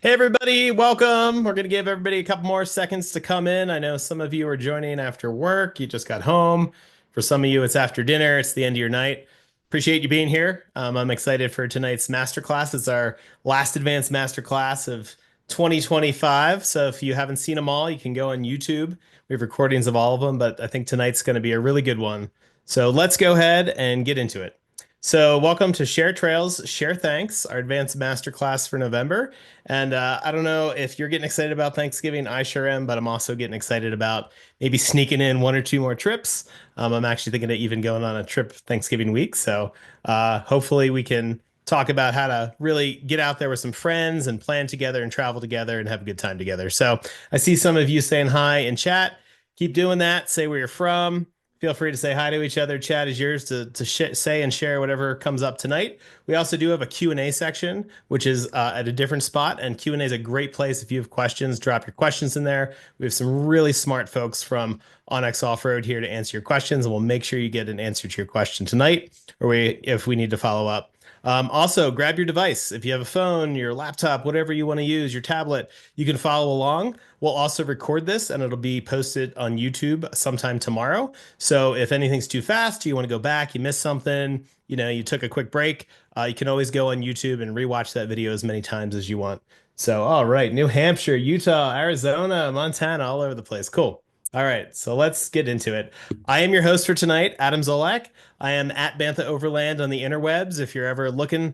Hey everybody, welcome. We're going to give everybody a couple more seconds to come in. I know some of you are joining after work. You just got home. For some of you, it's after dinner. It's the end of your night. Appreciate you being here. I'm excited for tonight's masterclass. It's our last advanced masterclass of 2025. So if you haven't seen them all, you can go on YouTube. We have recordings of all of them, but I think tonight's going to be a really good one. So let's go ahead and get into it. So welcome to Share Trails, Share Thanks, our advanced masterclass for November. And I don't know if you're getting excited about Thanksgiving. I sure am, but I'm also getting excited about maybe sneaking in one or two more trips. I'm actually thinking of even going on a trip Thanksgiving week. So hopefully we can talk about how to really get out there with some friends and plan together and travel together and have a good time together. So I see some of you saying hi in chat. Keep doing that. Say where you're from. Feel free to say hi to each other. Chat is yours to say and share whatever comes up tonight. We also do have a Q&A section, which is at a different spot. And Q&A is a great place. If you have questions, drop your questions in there. We have some really smart folks from onX Offroad here to answer your questions, and we'll make sure you get an answer to your question tonight, or if we need to follow up. Also, grab your device. If you have a phone, your laptop, whatever you want to use, your tablet, you can follow along. We'll also record this and it'll be posted on YouTube sometime tomorrow. So if anything's too fast, you want to go back, you missed something, you took a quick break, you can always go on YouTube and rewatch that video as many times as you want. So, all right, New Hampshire, Utah, Arizona, Montana, all over the place. Cool. All right, so let's get into it. I am your host for tonight, Adam Zolak. I am at Bantha Overland on the interwebs. If you're ever looking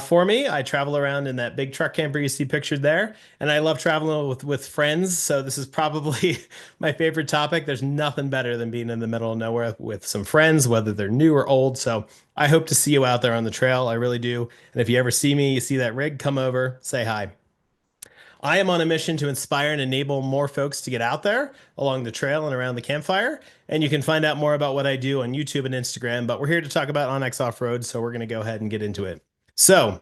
for me, I travel around in that big truck camper you see pictured there, and I love traveling with friends. So this is probably my favorite topic. There's nothing better than being in the middle of nowhere with some friends, whether they're new or old. So I hope to see you out there on the trail. I really do. And if you ever see me, you see that rig, come over, say hi. I am on a mission to inspire and enable more folks to get out there along the trail and around the campfire. And you can find out more about what I do on YouTube and Instagram. But we're here to talk about onX Offroad, so we're going to go ahead and get into it. So,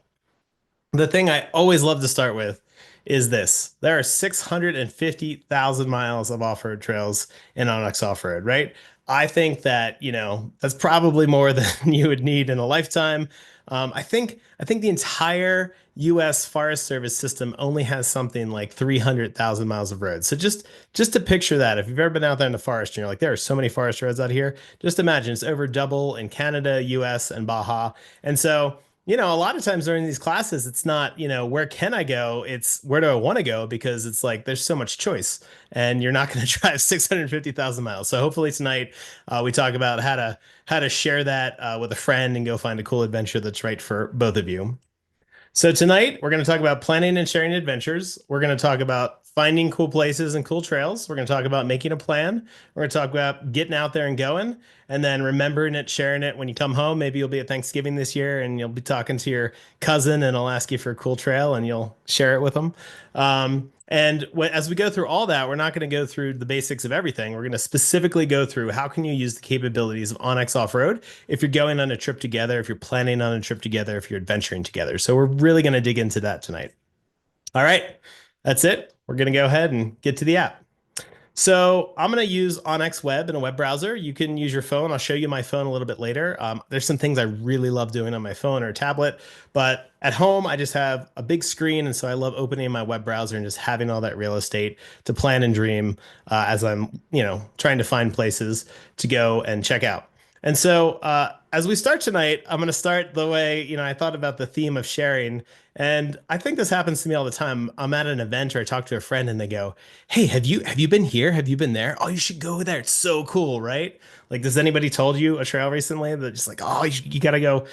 the thing I always love to start with is this. There are 650,000 miles of off-road trails in onX Offroad, right? I think that, that's probably more than you would need in a lifetime. I think the entire US Forest Service system only has something like 300,000 miles of roads. So just to picture that, if you've ever been out there in the forest and you're like, there are so many forest roads out here, just imagine it's over double in Canada, US, and Baja. And so a lot of times during these classes, it's not, where can I go? It's where do I want to go? Because it's like there's so much choice and you're not going to drive 650,000 miles. So hopefully tonight we talk about how to share that with a friend and go find a cool adventure that's right for both of you. So tonight we're going to talk about planning and sharing adventures. We're going to talk about finding cool places and cool trails. We're going to talk about making a plan. We're going to talk about getting out there and going, and then remembering it, sharing it when you come home. Maybe you'll be at Thanksgiving this year and you'll be talking to your cousin and I'll ask you for a cool trail and you'll share it with them. As we go through all that, we're not going to go through the basics of everything. We're going to specifically go through how can you use the capabilities of onX Offroad if you're going on a trip together, if you're planning on a trip together, if you're adventuring together. So we're really going to dig into that tonight. All right, that's it. We're going to go ahead and get to the app. So I'm going to use onX Web in a web browser. You can use your phone. I'll show you my phone a little bit later. There's some things I really love doing on my phone or tablet, but at home I just have a big screen, and so I love opening my web browser and just having all that real estate to plan and dream as I'm, trying to find places to go and check out. And so as we start tonight, I'm going to start the way, I thought about the theme of sharing. And I think this happens to me all the time. I'm at an event or I talk to a friend and they go, "Hey, have you been here? Have you been there? Oh, you should go there. It's so cool, right?" Like, does anybody told you a trail recently that just like, "Oh, you got to go,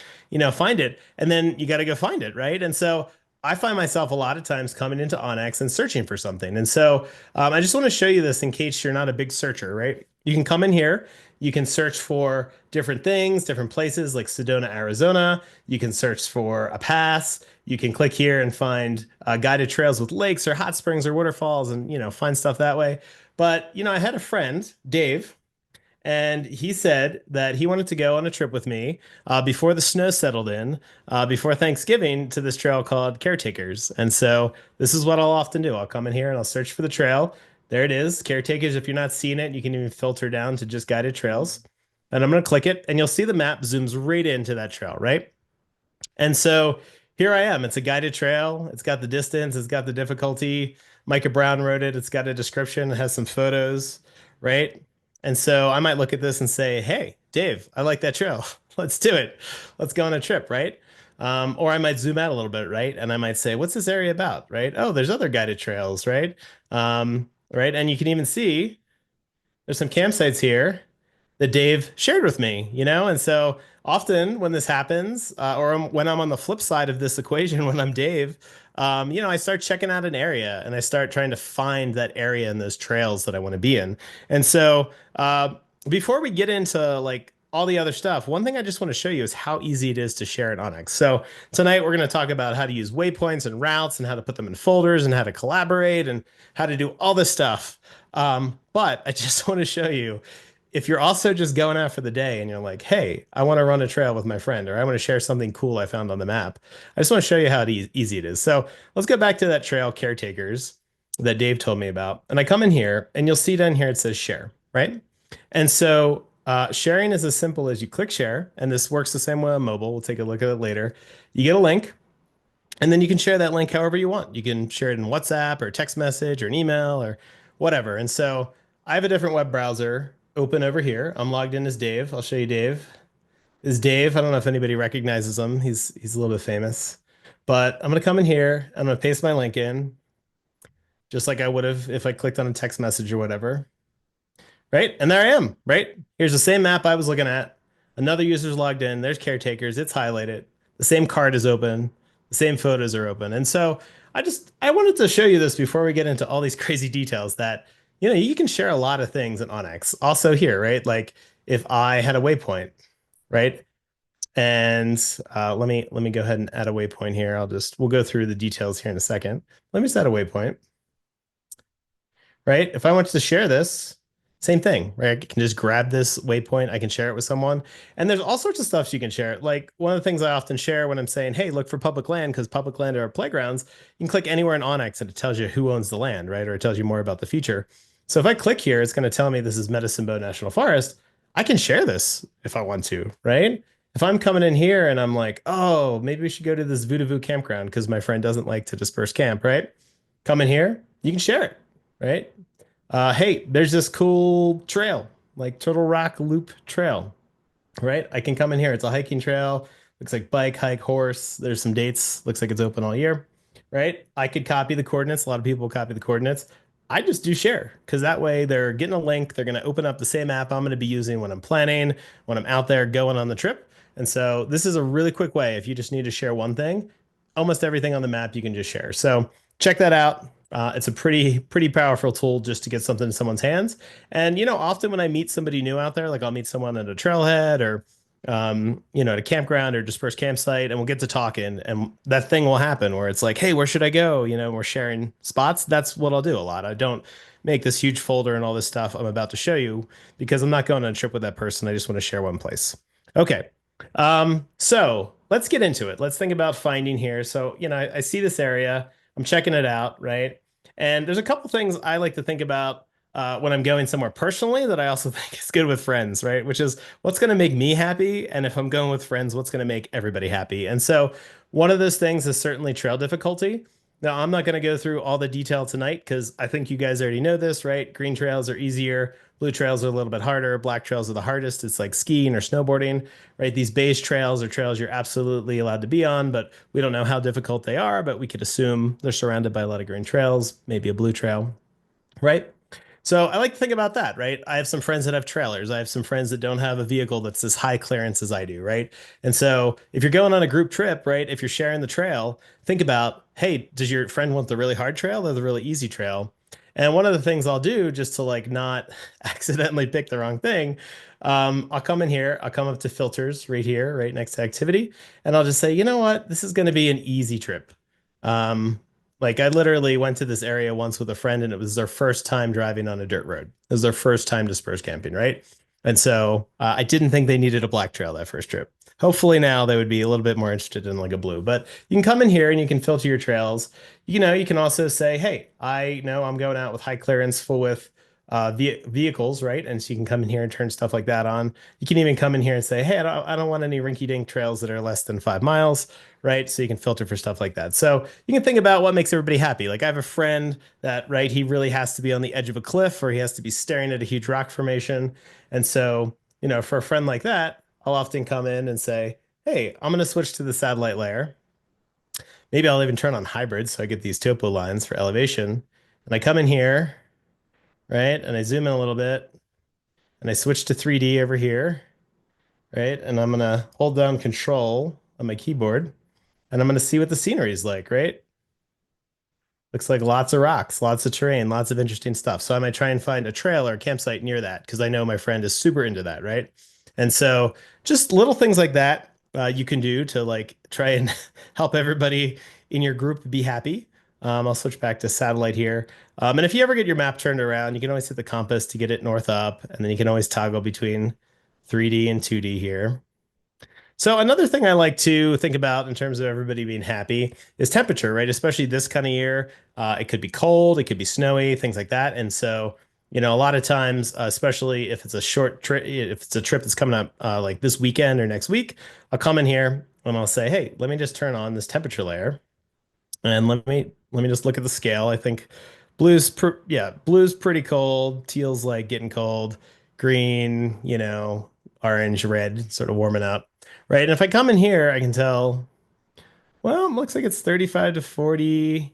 find it." And then you got to go find it, right? And so I find myself a lot of times coming into onX and searching for something. And so I just want to show you this in case you're not a big searcher, right? You can come in here. You can search for different things, different places like Sedona, Arizona. You can search for a pass. You can click here and find guided trails with lakes or hot springs or waterfalls and, find stuff that way. But, I had a friend, Dave, and he said that he wanted to go on a trip with me before the snow settled in, before Thanksgiving, to this trail called Caretakers. And so this is what I'll often do. I'll come in here and I'll search for the trail. There it is, Caretakers. If you're not seeing it, you can even filter down to just guided trails. And I'm going to click it, and you'll see the map zooms right into that trail, right? And so here I am. It's a guided trail. It's got the distance, it's got the difficulty. Micah Brown wrote it. It's got a description, it has some photos, right? And so I might look at this and say, hey, Dave, I like that trail. Let's do it. Let's go on a trip, right? Or I might zoom out a little bit, right? And I might say, what's this area about, right? Oh, there's other guided trails, right? Right. And you can even see there's some campsites here that Dave shared with me, And so often when this happens, when I'm on the flip side of this equation, when I'm Dave, I start checking out an area and I start trying to find that area in those trails that I want to be in. And so, before we get into like all the other stuff, one thing I just want to show you is how easy it is to share it on onX. So tonight we're going to talk about how to use waypoints and routes and how to put them in folders and how to collaborate and how to do all this stuff. But I just want to show you if you're also just going out for the day and you're like, hey, I want to run a trail with my friend, or I want to share something cool I found on the map, I just want to show you how easy it is. So let's go back to that trail caretakers that Dave told me about. And I come in here and you'll see down here it says share, right? And so sharing is as simple as you click share, and this works the same way on mobile. We'll take a look at it later. You get a link, and then you can share that link however you want. You can share it in WhatsApp or text message or an email or whatever. And so I have a different web browser open over here. I'm logged in as Dave. I'll show you Dave. This is Dave. I don't know if anybody recognizes him. He's a little bit famous. But I'm gonna come in here. I'm gonna paste my link in, just like I would have if I clicked on a text message or whatever. Right? And there I am, right? Here's the same map I was looking at. Another user's logged in. There's caretakers. It's highlighted. The same card is open. The same photos are open. And so I wanted to show you this before we get into all these crazy details that, you can share a lot of things in onX. Also here, right? Like if I had a waypoint, right? And let me go ahead and add a waypoint here. We'll go through the details here in a second. Let me just add a waypoint, right? If I want to share this, same thing, right? I can just grab this waypoint. I can share it with someone. And there's all sorts of stuff you can share. Like one of the things I often share when I'm saying, hey, look for public land, because public land are playgrounds, you can click anywhere in onX and it tells you who owns the land, right? Or it tells you more about the feature. So if I click here, it's going to tell me this is Medicine Bow National Forest. I can share this if I want to, right? If I'm coming in here and I'm like, oh, maybe we should go to this Voodoo campground because my friend doesn't like to disperse camp, right? Come in here, you can share it, right? Hey, there's this cool trail, like Turtle Rock Loop Trail, right? I can come in here. It's a hiking trail. Looks like bike, hike, horse. There's some dates. Looks like it's open all year, right? I could copy the coordinates. A lot of people copy the coordinates. I just do share because that way they're getting a link. They're going to open up the same app I'm going to be using when I'm planning, when I'm out there going on the trip. And so this is a really quick way. If you just need to share one thing, almost everything on the map you can just share. So check that out. It's a pretty powerful tool just to get something in someone's hands. And often when I meet somebody new out there, like I'll meet someone at a trailhead or at a campground or dispersed campsite, and we'll get to talking, and that thing will happen where it's like, hey, where should I go? We're sharing spots. That's what I'll do a lot. I don't make this huge folder and all this stuff I'm about to show you because I'm not going on a trip with that person. I just want to share one place. Okay. So let's get into it. Let's think about finding here. So, I see this area. I'm checking it out, right? And there's a couple things I like to think about when I'm going somewhere personally that I also think is good with friends, right? Which is what's going to make me happy. And if I'm going with friends, what's going to make everybody happy? And so one of those things is certainly trail difficulty. Now, I'm not going to go through all the detail tonight because I think you guys already know this, right? Green trails are easier. Blue trails are a little bit harder. Black trails are the hardest. It's like skiing or snowboarding, right? These beige trails are trails you're absolutely allowed to be on, but we don't know how difficult they are, but we could assume they're surrounded by a lot of green trails, maybe a blue trail, right? So I like to think about that, right? I have some friends that have trailers. I have some friends that don't have a vehicle that's as high clearance as I do, right? And so if you're going on a group trip, right, if you're sharing the trail, think about, hey, does your friend want the really hard trail or the really easy trail? And one of the things I'll do just to like not accidentally pick the wrong thing, I'll come in here, I'll come up to filters right here, right next to activity, and I'll just say, you know what, this is going to be an easy trip. Like I literally went to this area once with a friend and it was their first time driving on a dirt road. It was their first time dispersed camping, right? And so I didn't think they needed a black trail that first trip. Hopefully now they would be a little bit more interested in like a blue, but you can come in here and you can filter your trails. You can also say, hey, I know I'm going out with high clearance full width vehicles, right? And so you can come in here and turn stuff like that on. You can even come in here and say, hey, I don't want any rinky dink trails that are less than 5 miles, right? So you can filter for stuff like that. So you can think about what makes everybody happy. Like I have a friend that, right, he really has to be on the edge of a cliff or he has to be staring at a huge rock formation. And so, for a friend like that, I'll often come in and say, hey, I'm going to switch to the satellite layer. Maybe I'll even turn on hybrid so I get these topo lines for elevation. And I come in here, right? And I zoom in a little bit and I switch to 3D over here, right? And I'm gonna hold down control on my keyboard and I'm gonna see what the scenery is like, right? Looks like lots of rocks, lots of terrain, lots of interesting stuff. So I might try and find a trail or a campsite near that because I know my friend is super into that, right? And so just little things like that you can do to like try and help everybody in your group be happy. I'll switch back to satellite here. And if you ever get your map turned around, you can always hit the compass to get it north up, and then you can always toggle between 3D and 2D here. So another thing I like to think about in terms of everybody being happy is temperature, right? Especially this kind of year. It could be cold, it could be snowy, things like that. And so, a lot of times, especially if it's a short trip, if it's a trip that's coming up like this weekend or next week, I'll come in here and I'll say, hey, let me just turn on this temperature layer. And let me just look at the scale. I think blue's pretty cold, teal's like getting cold, green, orange, red, sort of warming up. Right. And if I come in here, I can tell, well, it looks like it's 35 to 40.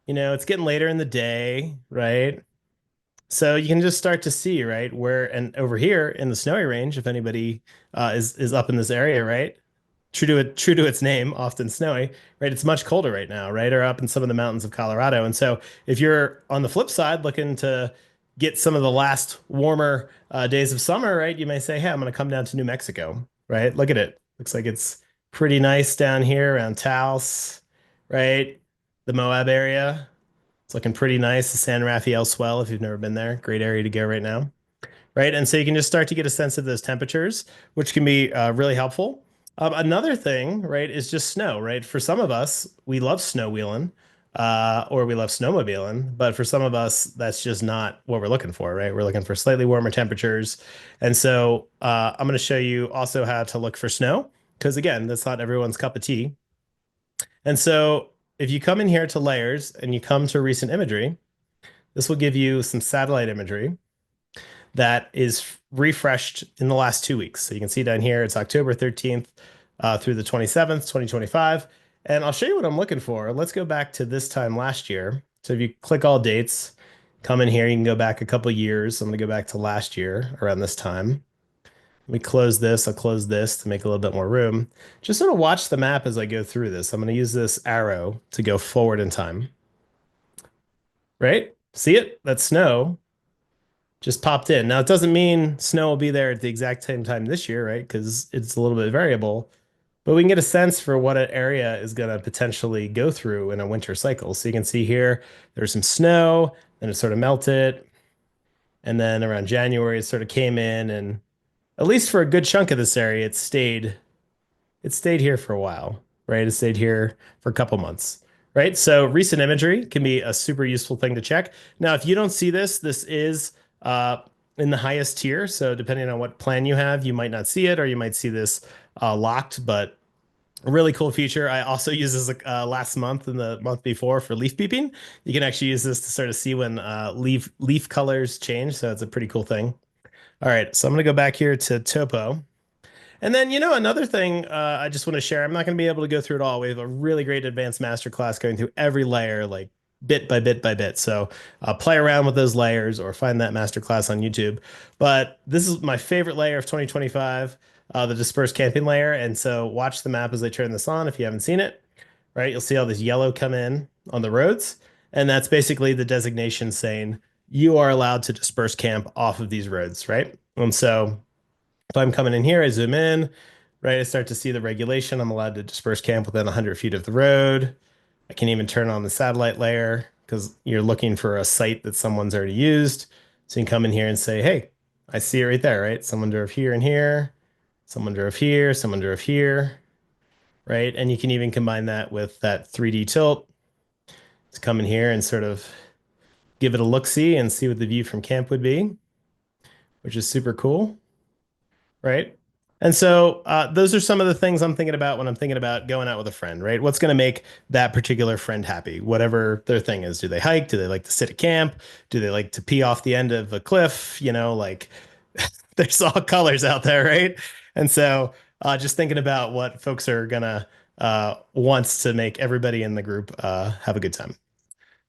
It's getting later in the day, right? So you can just start to see, right, where and over here in the snowy range, if anybody is up in this area, right? True to its name, often snowy, right? It's much colder right now, right? Or up in some of the mountains of Colorado. And so if you're on the flip side looking to get some of the last warmer days of summer, right? You may say, hey, I'm going to come down to New Mexico, right? Look at it. Looks like it's pretty nice down here around Taos, right? The Moab area. It's looking pretty nice. The San Rafael Swell, if you've never been there, great area to go right now, right? And so you can just start to get a sense of those temperatures, which can be really helpful. Another thing, right, is just snow, right? For some of us, we love snow wheeling or we love snowmobiling, but for some of us, that's just not what we're looking for, right? We're looking for slightly warmer temperatures. And so I'm going to show you also how to look for snow, because again, that's not everyone's cup of tea. And so if you come in here to layers and you come to recent imagery, this will give you some satellite imagery that is refreshed in the last 2 weeks. So you can see down here, it's October 13th through the 27th, 2025. And I'll show you what I'm looking for. Let's go back to this time last year. So if you click all dates, come in here, you can go back a couple years. I'm going to go back to last year around this time. Let me close this. I'll close this to make a little bit more room. Just sort of watch the map as I go through this. I'm going to use this arrow to go forward in time. Right? See it? That's snow just popped in. Now, it doesn't mean snow will be there at the exact same time this year, right? Because it's a little bit variable, but we can get a sense for what an area is going to potentially go through in a winter cycle. So you can see here, there's some snow, then it sort of melted, and then around January, it sort of came in, and at least for a good chunk of this area, it stayed here for a while, right? It stayed here for a couple months, right? So recent imagery can be a super useful thing to check. Now, if you don't see this, this is uh, in the highest tier. So depending on what plan you have, you might not see it, or you might see this locked, but a really cool feature. I also used this last month and the month before for leaf peeping. You can actually use this to sort of see when leaf colors change. So it's a pretty cool thing. All right, so I'm going to go back here to topo. And then, another thing I just want to share, I'm not going to be able to go through it all. We have a really great advanced masterclass going through every layer, like bit by bit by bit. So play around with those layers or find that masterclass on YouTube. But this is my favorite layer of 2025, the dispersed camping layer. And so watch the map as I turn this on if you haven't seen it, right? You'll see all this yellow come in on the roads. And that's basically the designation saying you are allowed to disperse camp off of these roads, right? And so if I'm coming in here, I zoom in, right? I start to see the regulation. I'm allowed to disperse camp within 100 feet of the road. I can even turn on the satellite layer because you're looking for a site that someone's already used. So you can come in here and say, hey, I see it right there, right? Someone drove here and here. Someone drove here. Someone drove here, right? And you can even combine that with that 3D tilt to come in here and sort of give it a look-see and see what the view from camp would be, which is super cool, right? And so those are some of the things I'm thinking about when I'm thinking about going out with a friend, right? What's going to make that particular friend happy, whatever their thing is. Do they hike? Do they like to sit at camp? Do they like to pee off the end of a cliff? Like there's all colors out there, right? And so just thinking about what folks are gonna wants to make everybody in the group have a good time.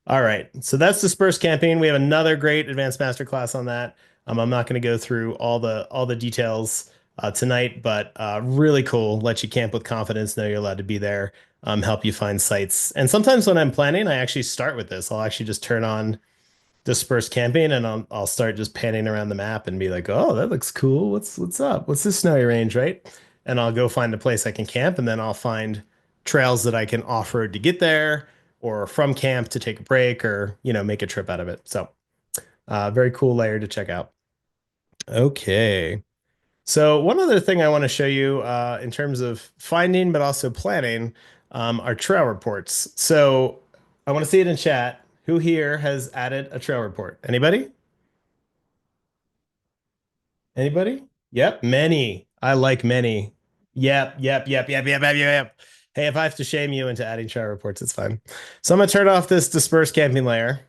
All right, so that's dispersed camping. We have another great advanced masterclass on that. I'm not going to go through all the details tonight, but really cool. Let you camp with confidence. Know you're allowed to be there. Help you find sites. And sometimes when I'm planning, I actually start with this. I'll actually just turn on dispersed camping and I'll start just panning around the map and be like, oh, that looks cool. What's up? What's this snowy range, right? And I'll go find a place I can camp and then I'll find trails that I can off-road to get there or from camp to take a break or, make a trip out of it. So, very cool layer to check out. Okay. So one other thing I want to show you in terms of finding, but also planning, are trail reports. So I want to see it in chat. Who here has added a trail report? Anybody? Anybody? Yep, many. I like many. Yep. Hey, if I have to shame you into adding trail reports, it's fine. So I'm gonna turn off this dispersed camping layer.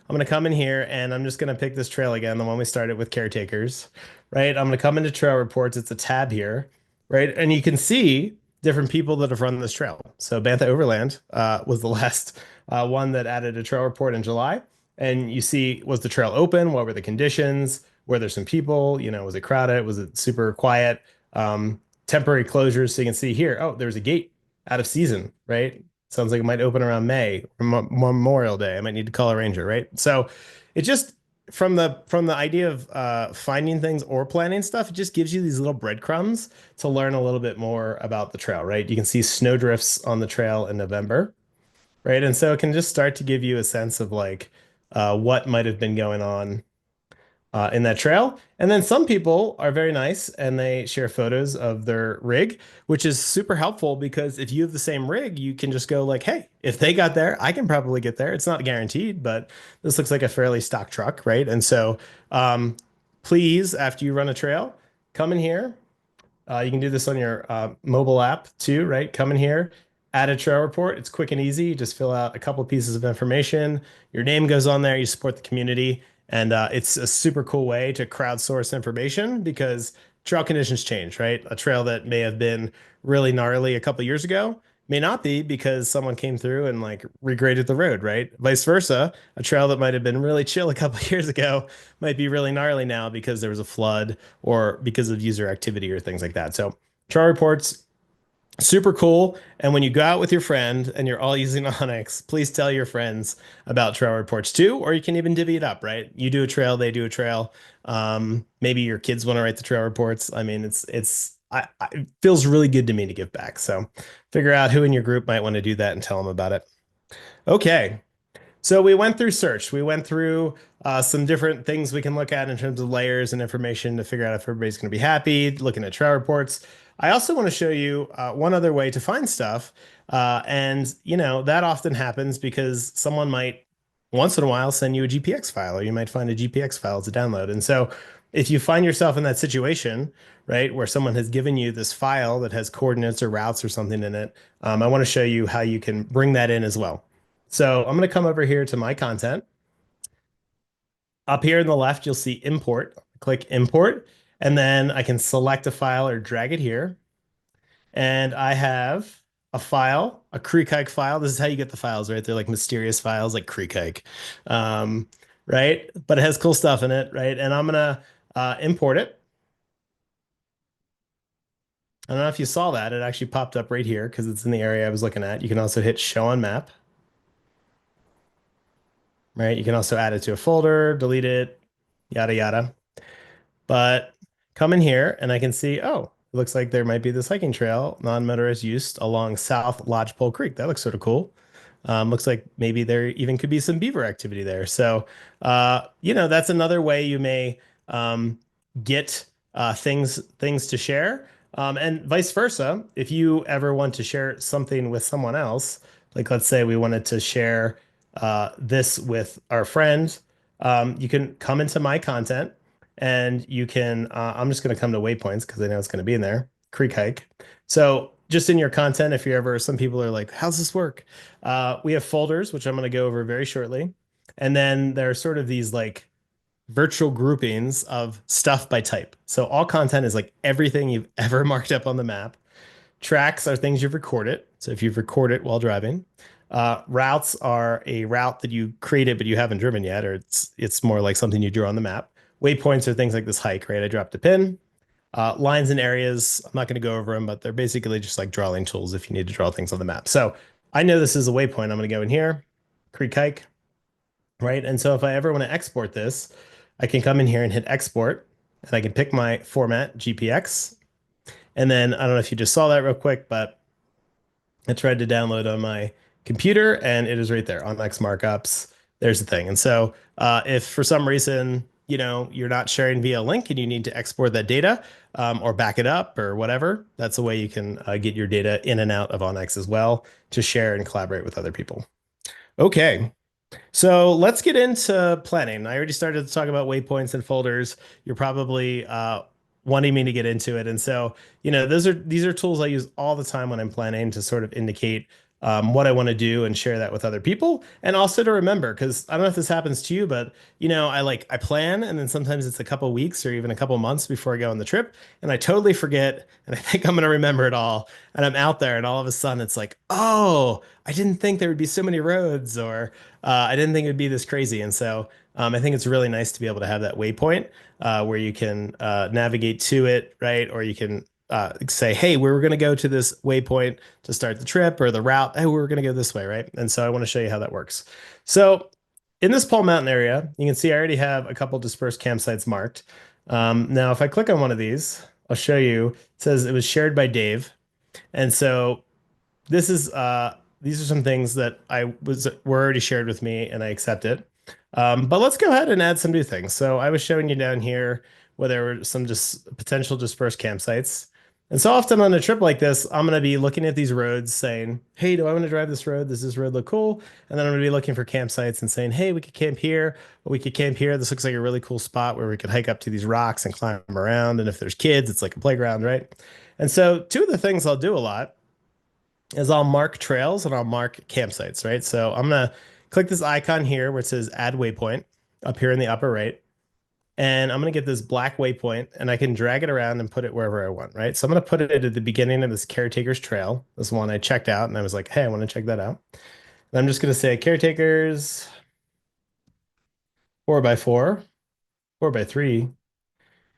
I'm going to come in here and I'm just going to pick this trail again, the one we started with caretakers, right? I'm going to come into trail reports. It's a tab here, right? And you can see different people that have run this trail. So Bantha Overland was the last one that added a trail report in July. And you see, was the trail open? What were the conditions? Were there some people? Was it crowded? Was it super quiet? Temporary closures. So you can see here, oh, there's a gate out of season, right? Sounds like it might open around May or Memorial Day. I might need to call a ranger, right? So it just from the idea of finding things or planning stuff, it just gives you these little breadcrumbs to learn a little bit more about the trail, right? You can see snowdrifts on the trail in November, right? And so it can just start to give you a sense of like what might have been going on in that trail. And then some people are very nice and they share photos of their rig, which is super helpful because if you have the same rig, you can just go like, hey, if they got there, I can probably get there. It's not guaranteed, but this looks like a fairly stock truck, right? And so please, after you run a trail, come in here, you can do this on your mobile app too, right? Come in here, add a trail report. It's quick and easy. You just fill out a couple of pieces of information. Your name goes on there. You support the community. And it's a super cool way to crowdsource information because trail conditions change, right? A trail that may have been really gnarly a couple of years ago may not be because someone came through and like regraded the road, right? Vice versa, a trail that might have been really chill a couple of years ago might be really gnarly now because there was a flood or because of user activity or things like that. So trail reports, super cool. And when you go out with your friend and you're all using onX, please tell your friends about trail reports too, or you can even divvy it up, right? You do a trail, they do a trail. Maybe your kids want to write the trail reports. I mean, it feels really good to me to give back. So figure out who in your group might want to do that and tell them about it. Okay. So we went through search. We went through some different things we can look at in terms of layers and information to figure out if everybody's going to be happy, looking at trail reports. I also want to show you one other way to find stuff. That often happens because someone might once in a while send you a GPX file, or you might find a GPX file to download. And so if you find yourself in that situation, right, where someone has given you this file that has coordinates or routes or something in it, I want to show you how you can bring that in as well. So I'm going to come over here to my content. Up here in the left, you'll see import. Click import, and then I can select a file or drag it here. And I have a file, a Creek Hike file. This is how you get the files, right? They're like mysterious files like Creek Hike, right? But it has cool stuff in it, right? And I'm going to import it. I don't know if you saw that. It actually popped up right here because it's in the area I was looking at. You can also hit show on map. Right? You can also add it to a folder, delete it, yada, yada. But come in here and I can see, oh, it looks like there might be this hiking trail, non-motorized use along South Lodgepole Creek. That looks sort of cool. Looks like maybe there even could be some beaver activity there. So, that's another way you may get things to share. And vice versa, if you ever want to share something with someone else, like let's say we wanted to share this with our friend, you can come into my content and you can, I'm just going to come to waypoints because I know it's going to be in there, creek hike. So just in your content, if you're ever, some people are like, how's this work? We have folders, which I'm going to go over very shortly. And then there are sort of these like virtual groupings of stuff by type. So all content is like everything you've ever marked up on the map. Tracks are things you've recorded. So if you've recorded while driving, routes are a route that you created but you haven't driven yet, or it's more like something you drew on the map. Waypoints are things like this hike, right? I dropped a pin. Lines and areas, I'm not going to go over them, but they're basically just like drawing tools if you need to draw things on the map. So I know this is a waypoint. I'm going to go in here, creek hike, right? And so if I ever want to export this, I can come in here and hit export, and I can pick my format, GPX. And then I don't know if you just saw that real quick, but I tried to download on my computer and it is right there on X markups. There's the thing. And so if for some reason, you're not sharing via link and you need to export that data or back it up or whatever, that's a way you can get your data in and out of onX as well to share and collaborate with other people. Okay. So let's get into planning. I already started to talk about waypoints and folders. You're probably wanting me to get into it. And so, these are tools I use all the time when I'm planning to sort of indicate what I want to do and share that with other people. And also to remember, because I don't know if this happens to you, but I plan and then sometimes it's a couple weeks or even a couple months before I go on the trip, and I totally forget and I think I'm going to remember it all. And I'm out there and all of a sudden it's like, oh, I didn't think there would be so many roads, or I didn't think it would be this crazy. And so I think it's really nice to be able to have that waypoint where you can navigate to it, right? Or you can say, hey, we were going to go to this waypoint to start the trip, or the route. Hey, we were going to go this way, right? And so I want to show you how that works. So in this Paul Mountain area, you can see I already have a couple dispersed campsites marked. Now, if I click on one of these, I'll show you. It says it was shared by Dave. And so this is these are some things that were already shared with me and I accept it. But let's go ahead and add some new things. So I was showing you down here where there were some just potential dispersed campsites. And so often on a trip like this, I'm going to be looking at these roads saying, hey, do I want to drive this road? Does this road look cool? And then I'm going to be looking for campsites and saying, hey, we could camp here, or we could camp here. This looks like a really cool spot where we could hike up to these rocks and climb around. And if there's kids, it's like a playground, right? And so two of the things I'll do a lot is I'll mark trails and I'll mark campsites, right? So I'm gonna click this icon here where it says add waypoint up here in the upper right. And I'm gonna get this black waypoint and I can drag it around and put it wherever I want, right? So I'm gonna put it at the beginning of this caretaker's trail, this one I checked out and I was like, hey, I want to check that out. And I'm just gonna say caretakers 4x4, 4x3.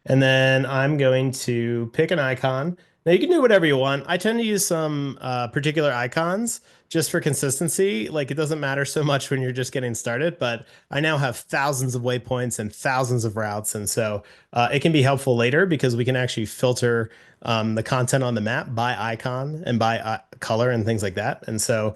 And then I'm going to pick an icon. Now you can do whatever you want. I tend to use some particular icons just for consistency. Like it doesn't matter so much when you're just getting started, but I now have thousands of waypoints and thousands of routes. And so it can be helpful later because we can actually filter the content on the map by icon and by color and things like that. And so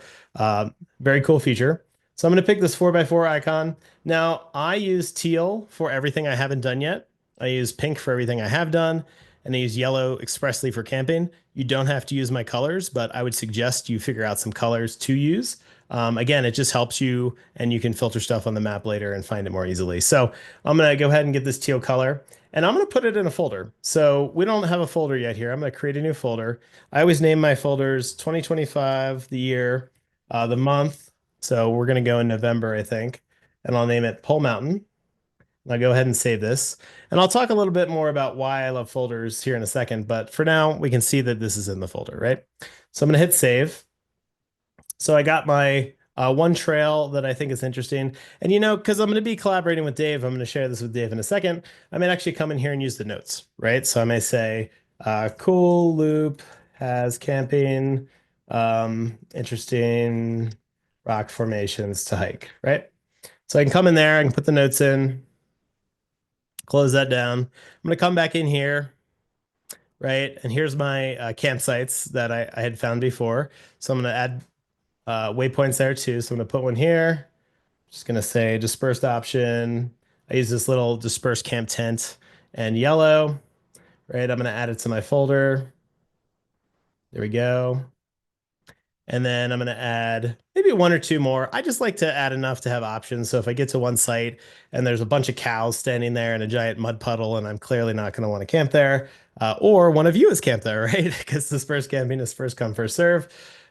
very cool feature. So I'm going to pick this 4x4 icon. Now I use teal for everything I haven't done yet. I use pink for everything I have done, and I use yellow expressly for camping. You don't have to use my colors, but I would suggest you figure out some colors to use. Again, it just helps you, and you can filter stuff on the map later and find it more easily. So I'm going to go ahead and get this teal color, and I'm going to put it in a folder. So we don't have a folder yet here. I'm going to create a new folder. I always name my folders 2025, the year, the month. So we're going to go in November, I think, and I'll name it Pole Mountain. I'll go ahead and save this. And I'll talk a little bit more about why I love folders here in a second. But for now, we can see that this is in the folder, right? So I'm going to hit save. So I got my one trail that I think is interesting. And because I'm going to be collaborating with Dave, I'm going to share this with Dave in a second. I might actually come in here and use the notes, right? So I may say, cool loop has camping, interesting rock formations to hike, right? So I can come in there, I can put the notes in, close that down. I'm going to come back in here, right? And here's my campsites that I had found before. So I'm going to add waypoints there too. So I'm going to put one here. Just going to say dispersed option. I use this little dispersed camp tent and yellow, right? I'm going to add it to my folder. There we go. And then I'm going to add maybe one or two more. I just like to add enough to have options. So if I get to one site and there's a bunch of cows standing there in a giant mud puddle, and I'm clearly not going to want to camp there, or one of you is camped there, right? Because this first camping is first come, first serve.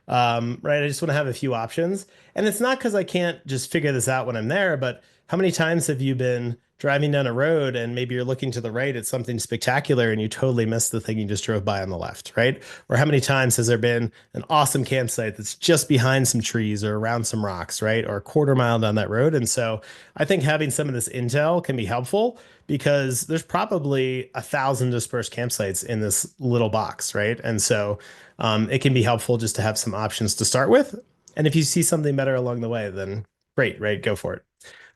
Right. I just want to have a few options. And it's not because I can't just figure this out when I'm there, but how many times have you been driving down a road and maybe you're looking to the right at something spectacular and you totally missed the thing you just drove by on the left, right? Or how many times has there been an awesome campsite that's just behind some trees or around some rocks, right? Or a quarter mile down that road. And so I think having some of this intel can be helpful because there's probably 1,000 dispersed campsites in this little box, right? And so it can be helpful just to have some options to start with. And if you see something better along the way, then great, right? Go for it.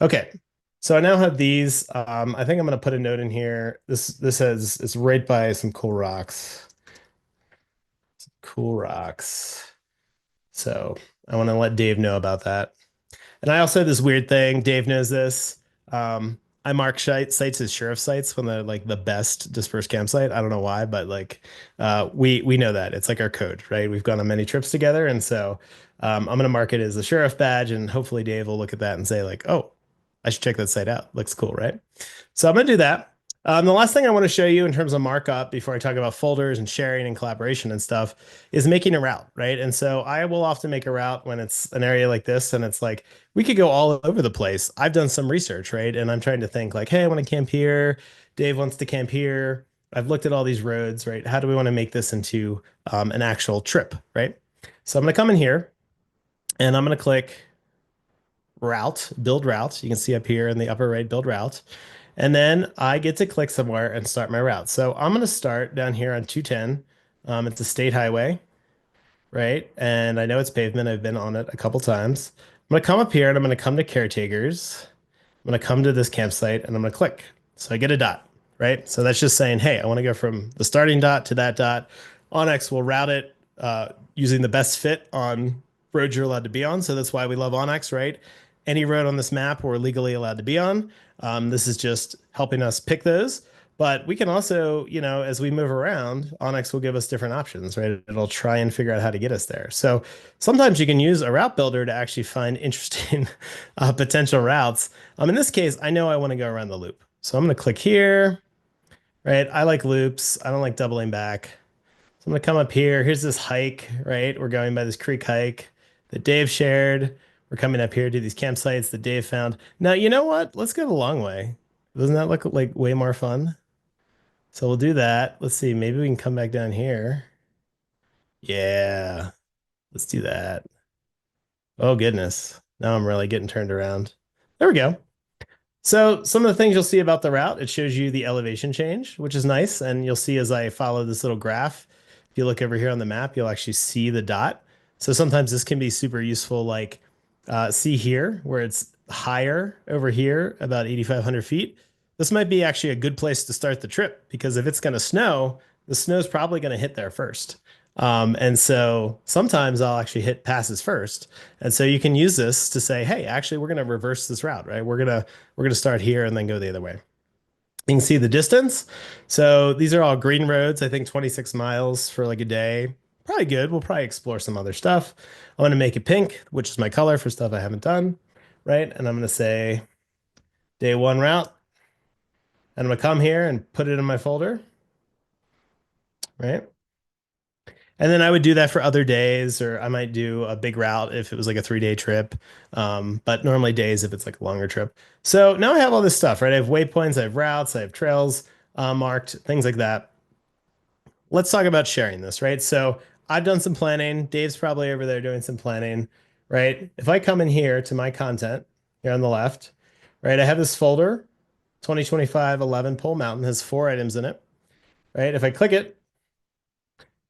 Okay. So I now have these. I think I'm going to put a note in here. This has it's right by some cool rocks. Cool rocks. So I want to let Dave know about that. And I also have this weird thing. Dave knows this. I mark sites as sheriff sites when they're like the best dispersed campsite. I don't know why, but like we know that. It's like our code, right? We've gone on many trips together. And so I'm gonna mark it as a sheriff badge, and hopefully Dave will look at that and say, like, oh, I should check that site out. Looks cool, right? So I'm gonna do that. The last thing I want to show you in terms of markup before I talk about folders and sharing and collaboration and stuff is making a route, right? And so I will often make a route when it's an area like this and it's like we could go all over the place. I've done some research, right? And I'm trying to think like, hey, I want to camp here. Dave wants to camp here. I've looked at all these roads, right? How do we want to make this into an actual trip, right? So I'm going to come in here and I'm going to click route, build route. You can see up here in the upper right, build route. And then I get to click somewhere and start my route. So I'm going to start down here on 210. It's a state highway, right? And I know it's pavement. I've been on it a couple times. I'm going to come up here and I'm going to come to caretakers. I'm going to come to this campsite and I'm going to click. So I get a dot, right? So that's just saying, hey, I want to go from the starting dot to that dot. onX will route it using the best fit on roads you're allowed to be on. So that's why we love onX, right? Any road on this map we're legally allowed to be on. This is just helping us pick those. But we can also, as we move around, onX will give us different options, right? It'll try and figure out how to get us there. So sometimes you can use a route builder to actually find interesting potential routes. In this case, I know I want to go around the loop. So I'm going to click here, right? I like loops. I don't like doubling back. So I'm going to come up here. Here's this hike, right? We're going by this creek hike that Dave shared. We're coming up here to these campsites that Dave found. Now, you know what? Let's go the long way. Doesn't that look like way more fun? So we'll do that. Let's see. Maybe we can come back down here. Yeah, let's do that. Oh, goodness. Now I'm really getting turned around. There we go. So some of the things you'll see about the route, it shows you the elevation change, which is nice. And you'll see as I follow this little graph, if you look over here on the map, you'll actually see the dot. So sometimes this can be super useful, like see here where it's higher over here, about 8,500 feet. This might be actually a good place to start the trip because if it's going to snow, the snow's probably going to hit there first. And so sometimes I'll actually hit passes first. And so you can use this to say, hey, actually, we're going to reverse this route, right? We're gonna start here and then go the other way. You can see the distance. So these are all green roads. I think 26 miles for like a day. Probably good. We'll probably explore some other stuff. I'm going to make it pink, which is my color for stuff I haven't done, right? And I'm going to say day one route. And I'm going to come here and put it in my folder, right? And then I would do that for other days, or I might do a big route if it was like a 3-day trip. But normally days if it's like a longer trip. So now I have all this stuff, right? I have waypoints, I have routes, I have trails marked, things like that. Let's talk about sharing this, right? So I've done some planning. Dave's probably over there doing some planning, right? If I come in here to my content here on the left, right? I have this folder, 2025 11 Pole Mountain has 4 items in it, right? If I click it,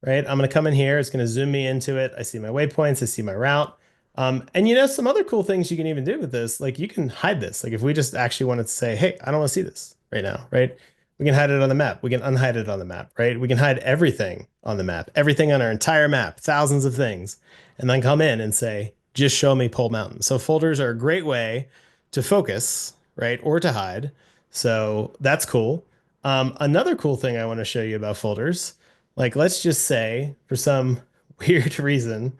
right? I'm going to come in here. It's going to zoom me into it. I see my waypoints. I see my route. And some other cool things you can even do with this, like you can hide this. Like if we just actually wanted to say, hey, I don't want to see this right now, right? We can hide it on the map. We can unhide it on the map, right? We can hide everything on the map, everything on our entire map, thousands of things, and then come in and say, just show me Pole Mountain. So folders are a great way to focus, right? Or to hide. So that's cool. Another cool thing I want to show you about folders, like let's just say for some weird reason,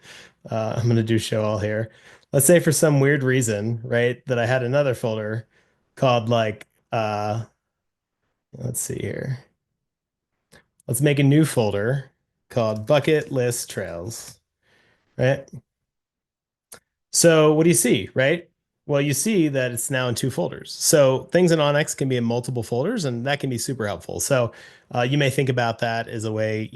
I'm going to do show all here. Let's say for some weird reason, right, that I had another folder called like, let's see here. Let's make a new folder called bucket list trails, right? So what do you see, right? Well, you see that it's now in two folders. So things in onX can be in multiple folders, and that can be super helpful. So you may think about that as a way,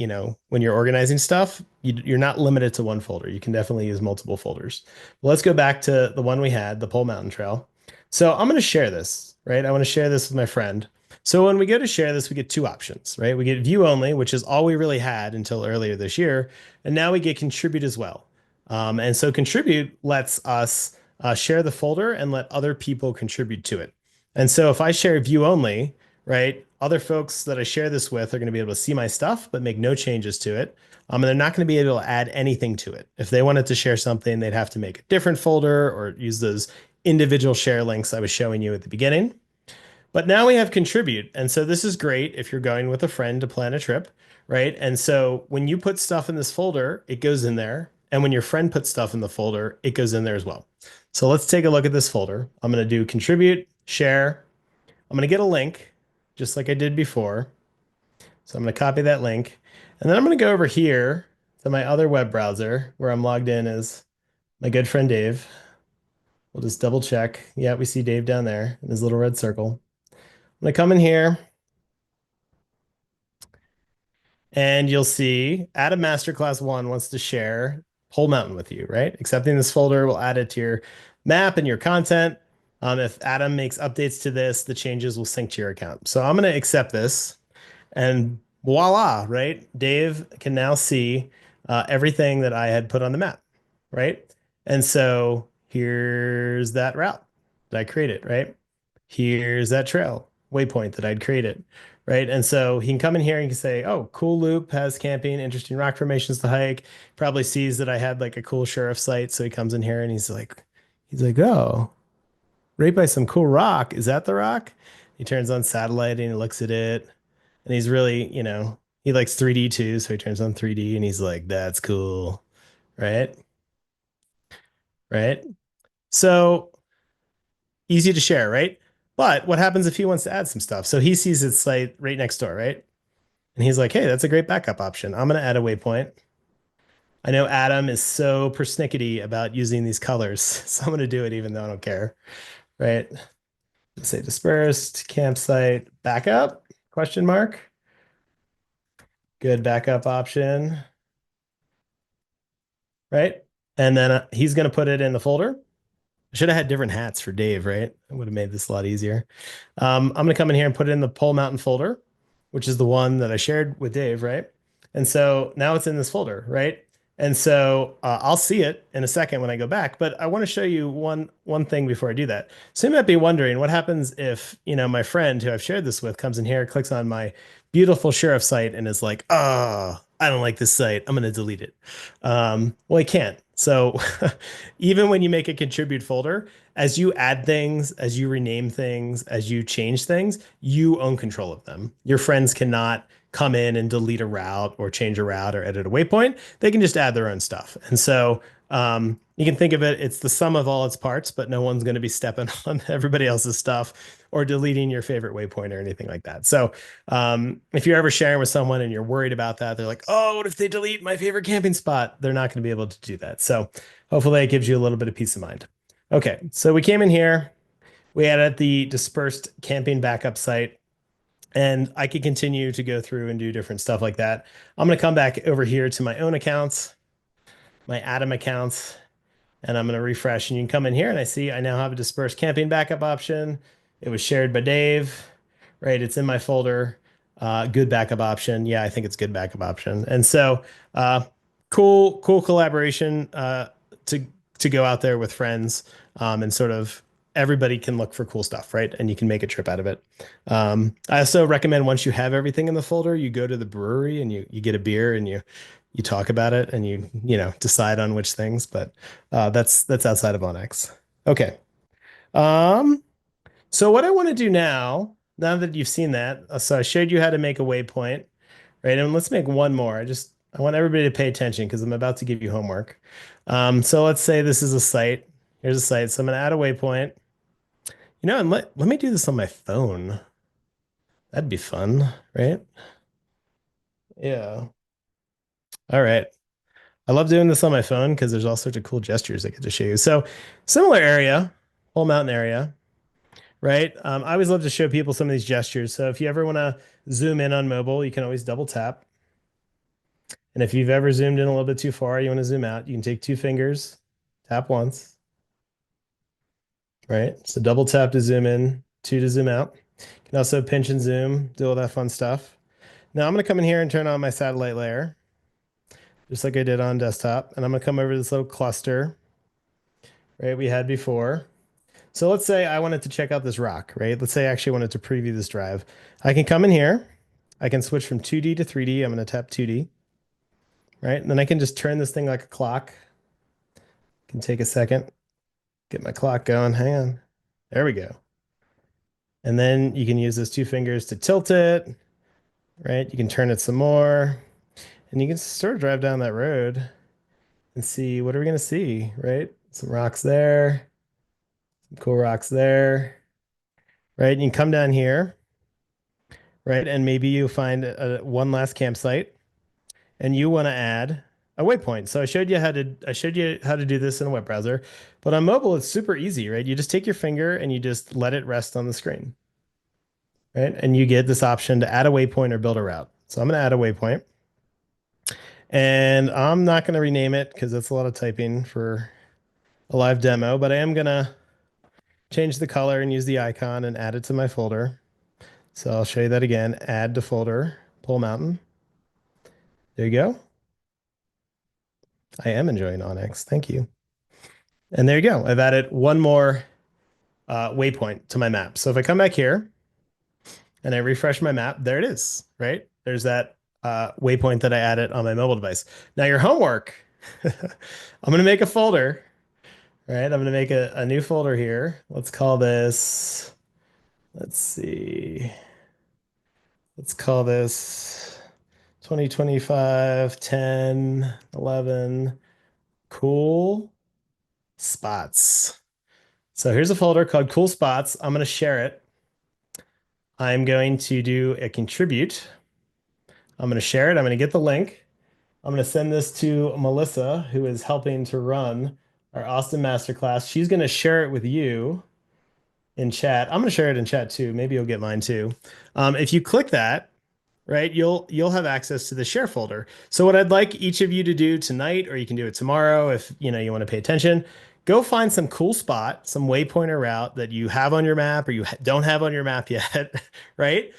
when you're organizing stuff, you're not limited to one folder. You can definitely use multiple folders. Well, let's go back to the one we had, the Pole Mountain Trail. So I'm going to share this, right? I want to share this with my friend. So when we go to share this, we get two options, right? We get view only, which is all we really had until earlier this year. And now we get contribute as well. And so contribute lets us share the folder and let other people contribute to it. And so if I share view only, right, other folks that I share this with are going to be able to see my stuff, but make no changes to it. And they're not going to be able to add anything to it. If they wanted to share something, they'd have to make a different folder or use those individual share links I was showing you at the beginning. But now we have contribute. And so this is great if you're going with a friend to plan a trip, right? And so when you put stuff in this folder, it goes in there. And when your friend puts stuff in the folder, it goes in there as well. So let's take a look at this folder. I'm going to do contribute, share. I'm going to get a link, just like I did before. So I'm going to copy that link. And then I'm going to go over here to my other web browser where I'm logged in as my good friend Dave. We'll just double check. Yeah, we see Dave down there in his little red circle. I'm going to come in here. And you'll see Adam Masterclass 1 wants to share Pole Mountain with you, right? Accepting this folder will add it to your map and your content. If Adam makes updates to this, the changes will sync to your account. So I'm going to accept this and voila, right? Dave can now see everything that I had put on the map, right? And so here's that route that I created, right? Here's that trail waypoint that I'd created, right? And so he can come in here and he can say, oh, cool loop has camping, interesting rock formations to hike. Probably sees that I had like a cool sheriff site. So he comes in here and he's like, oh, right by some cool rock. Is that the rock? He turns on satellite and he looks at it. And he's really, he likes 3D too. So he turns on 3D and he's like, that's cool. Right. Right. So easy to share, right? But what happens if he wants to add some stuff? So he sees his site right next door, right? And he's like, hey, that's a great backup option. I'm going to add a waypoint. I know Adam is so persnickety about using these colors, so I'm going to do it even though I don't care, right? Say dispersed, campsite, backup, question mark. Good backup option, right? And then he's going to put it in the folder. I should have had different hats for Dave, right? It would have made this a lot easier. I'm going to come in here and put it in the Pole Mountain folder, which is the one that I shared with Dave, right? And so now it's in this folder, right? And so I'll see it in a second when I go back, but I want to show you one thing before I do that. So you might be wondering what happens if, my friend who I've shared this with comes in here, clicks on my beautiful sheriff site and is like, oh, I don't like this site. I'm going to delete it. Well, I can't. So even when you make a contribute folder, as you add things, as you rename things, as you change things, you own control of them. Your friends cannot come in and delete a route or change a route or edit a waypoint. They can just add their own stuff. And so you can think of it's the sum of all its parts, but no one's going to be stepping on everybody else's stuff or deleting your favorite waypoint or anything like that. So if you're ever sharing with someone and you're worried about that, they're like, oh, what if they delete my favorite camping spot? They're not going to be able to do that. So hopefully it gives you a little bit of peace of mind. Okay, so we came in here, we added the dispersed camping backup site, and I could continue to go through and do different stuff like that. I'm going to come back over here to my own accounts, my Atom accounts, and I'm going to refresh. And you can come in here and I see I now have a dispersed camping backup option. It was shared by Dave, right? It's in my folder. Good backup option. Yeah, I think it's good backup option. And so cool collaboration to to go out there with friends and sort of everybody can look for cool stuff, right? And you can make a trip out of it. I also recommend once you have everything in the folder, you go to the brewery and you get a beer and you talk about it and you decide on which things. But that's outside of onX. Okay. Um, so what I want to do now that you've seen that, so I showed you how to make a waypoint, right? And let's make one more. I want everybody to pay attention because I'm about to give you homework. So let's say this is a site. Here's a site. So I'm going to add a waypoint. And let me do this on my phone. That'd be fun, right? Yeah. All right. I love doing this on my phone because there's all sorts of cool gestures I get to show you. So similar area, whole mountain area, right? I always love to show people some of these gestures. So if you ever want to zoom in on mobile, you can always double tap. And if you've ever zoomed in a little bit too far, you want to zoom out, you can take two fingers, tap once, right? So double tap to zoom in, two to zoom out. You can also pinch and zoom, do all that fun stuff. Now I'm going to come in here and turn on my satellite layer, just like I did on desktop. And I'm going to come over to this little cluster, right, we had before. So let's say I wanted to check out this rock, right? Let's say I actually wanted to preview this drive. I can come in here. I can switch from 2D to 3D. I'm going to tap 2D, right? And then I can just turn this thing like a clock. Can take a second, get my clock going. Hang on. There we go. And then you can use those two fingers to tilt it, right? You can turn it some more, and you can sort of drive down that road and see what are we going to see, right? Some rocks there, some cool rocks there, right? And you can come down here, right? And maybe you find one last campsite and you want to add a waypoint. So I showed you how to do this in a web browser, but on mobile it's super easy, right? You just take your finger and you just let it rest on the screen, right? And you get this option to add a waypoint or build a route. So I'm going to add a waypoint, and I'm not going to rename it because that's a lot of typing for a live demo, but I am going to change the color and use the icon and add it to my folder. So I'll show you that again. Add to folder, Pole Mountain. There you go. I am enjoying onX. Thank you. And there you go. I've added one more waypoint to my map. So if I come back here and I refresh my map, there it is, right? There's that waypoint that I added on my mobile device. Now your homework, I'm going to make a folder, right? I'm going to make a new folder here. Let's call this, let's see, let's call this 2025, 10, 11, cool spots. So here's a folder called Cool Spots. I'm going to share it. I'm going to do a contribute. I'm going to share it. I'm going to get the link. I'm going to send this to Melissa, who is helping to run our Austin Masterclass. She's going to share it with you in chat. I'm going to share it in chat too. Maybe you'll get mine too. If you click that, right, you'll have access to the share folder. So what I'd like each of you to do tonight, or you can do it tomorrow if you want to pay attention, go find some cool spot, some waypointer route that you have on your map or you don't have on your map yet, right?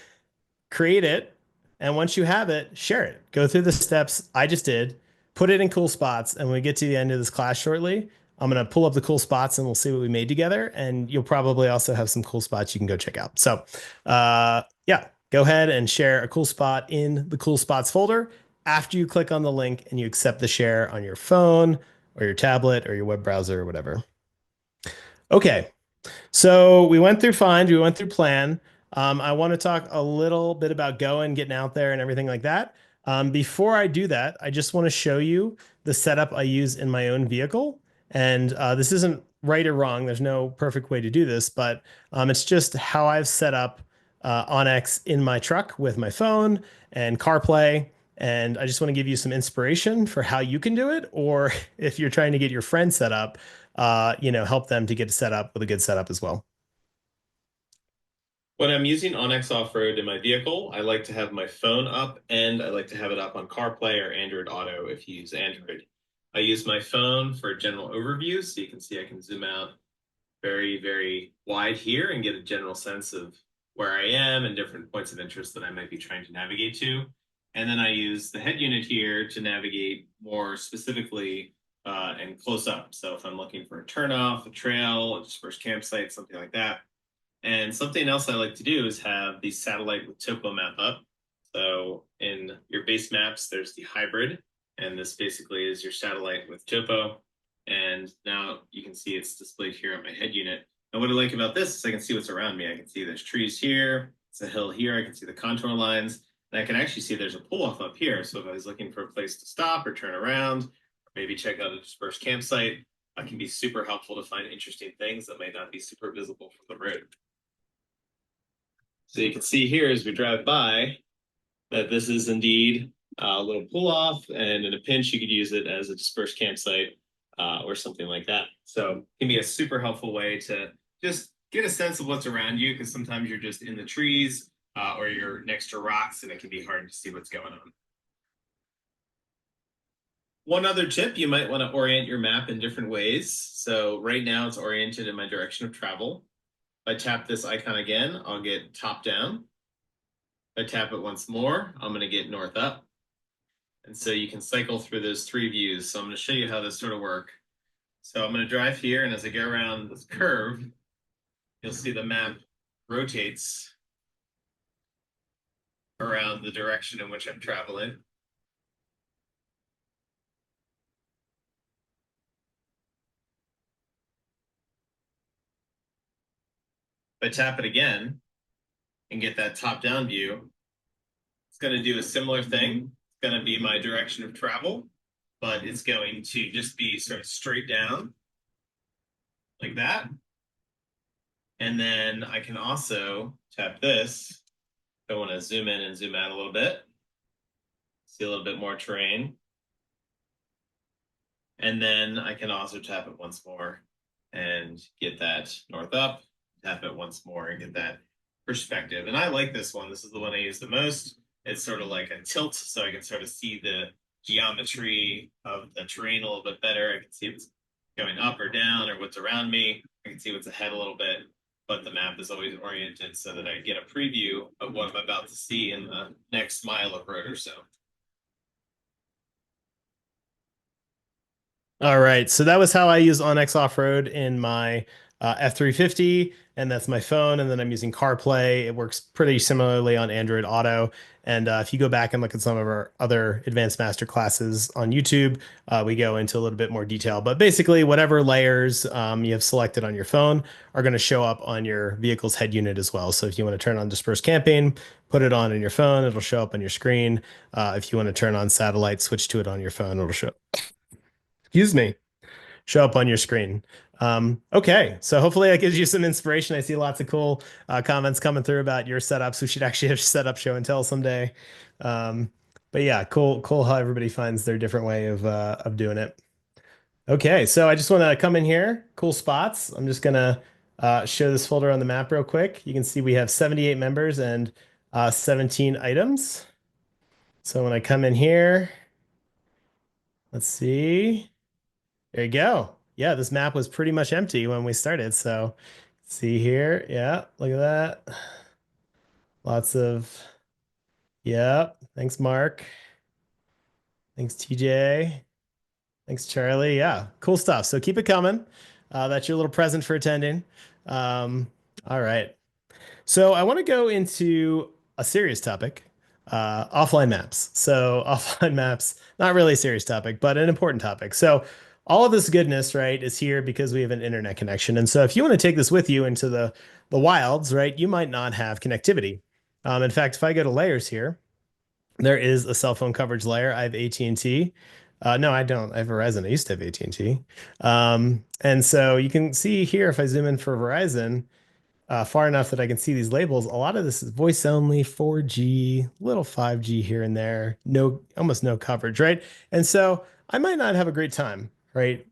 Create it, and once you have it, share it. Go through the steps I just did, put it in cool spots, and when we get to the end of this class shortly, I'm going to pull up the cool spots and we'll see what we made together. And you'll probably also have some cool spots you can go check out. So, yeah, go ahead and share a cool spot in the cool spots folder after you click on the link and you accept the share on your phone or your tablet or your web browser or whatever. Okay. So we went through find, we went through plan. I want to talk a little bit about going, getting out there and everything like that. Before I do that, I just want to show you the setup I use in my own vehicle. And this isn't right or wrong. There's no perfect way to do this, but it's just how I've set up onX in my truck with my phone and CarPlay. And I just want to give you some inspiration for how you can do it, or if you're trying to get your friend set up, help them to get set up with a good setup as well. When I'm using onX Offroad in my vehicle, I like to have my phone up and I like to have it up on CarPlay or Android Auto if you use Android. I use my phone for a general overview, so you can see I can zoom out very, very wide here and get a general sense of where I am and different points of interest that I might be trying to navigate to. And then I use the head unit here to navigate more specifically and close up. So if I'm looking for a turnoff, a trail, a dispersed campsite, something like that. And something else I like to do is have the satellite with topo map up. So in your base maps, there's the hybrid, and this basically is your satellite with topo. And now you can see it's displayed here on my head unit. And what I like about this is I can see what's around me. I can see there's trees here, it's a hill here, I can see the contour lines, and I can actually see there's a pull-off up here. So if I was looking for a place to stop or turn around, or Maybe check out a dispersed campsite. It can be super helpful to find interesting things that might not be super visible from the road. So you can see here as we drive by that this is indeed a little pull off, and in a pinch, you could use it as a dispersed campsite or something like that. So it can be a super helpful way to just get a sense of what's around you, because sometimes you're just in the trees or you're next to rocks and it can be hard to see what's going on. One other tip, you might want to orient your map in different ways. So right now it's oriented in my direction of travel. If I tap this icon again, I'll get top down. If I tap it once more, I'm going to get north up. And so you can cycle through those three views. So I'm going to show you how this sort of work. So I'm going to drive here, and as I go around this curve, you'll see the map rotates around the direction in which I'm traveling. If I tap it again and get that top-down view, it's going to do a similar thing. It's going to be my direction of travel, but it's going to just be sort of straight down like that. And then I can also tap this. I want to zoom in and zoom out a little bit. See a little bit more terrain. And then I can also tap it once more and get that north up, tap it once more and get that perspective. And I like this one. This is the one I use the most. It's sort of like a tilt, so I can sort of see the geometry of the terrain a little bit better. I can see what's going up or down or what's around me. I can see what's ahead a little bit, but the map is always oriented so that I get a preview of what I'm about to see in the next mile of road or so. All right, so that was how I use onX Offroad in my F350, and that's my phone. And then I'm using CarPlay. It works pretty similarly on Android Auto. And if you go back and look at some of our other advanced master classes on YouTube, we go into a little bit more detail. But basically, whatever layers you have selected on your phone are going to show up on your vehicle's head unit as well. So if you want to turn on dispersed camping, put it on in your phone, it'll show up on your screen. If you want to turn on satellite, switch to it on your phone, it'll show. Excuse me, show up on your screen. Okay, so hopefully that gives you some inspiration. I see lots of cool comments coming through about your setups. We should actually have setup show and tell someday. Um, but yeah, cool how everybody finds their different way of doing it. Okay, so I just want to come in here, cool spots. I'm just gonna show this folder on the map real quick. You can see we have 78 members and 17 items. So when I come in here, let's see. There you go. Yeah, this map was pretty much empty when we started. So see here. Yeah, look at that. Lots of, yep. Thanks, Mark. Thanks, TJ. Thanks, Charlie. Yeah, cool stuff. So keep it coming. That's your little present for attending. All right. So I want to go into a serious topic, offline maps. So offline maps, not really a serious topic, but an important topic. So all of this goodness, right, is here because we have an internet connection. And so if you want to take this with you into the wilds, right, you might not have connectivity. In fact, if I go to layers here, there is a cell phone coverage layer. I have AT&T. No, I don't. I have Verizon. I used to have AT&T. And so you can see here, if I zoom in for Verizon, far enough that I can see these labels. A lot of this is voice only, 4G, little 5G here and there, no, almost no coverage, right? And so I might not have a great time, right?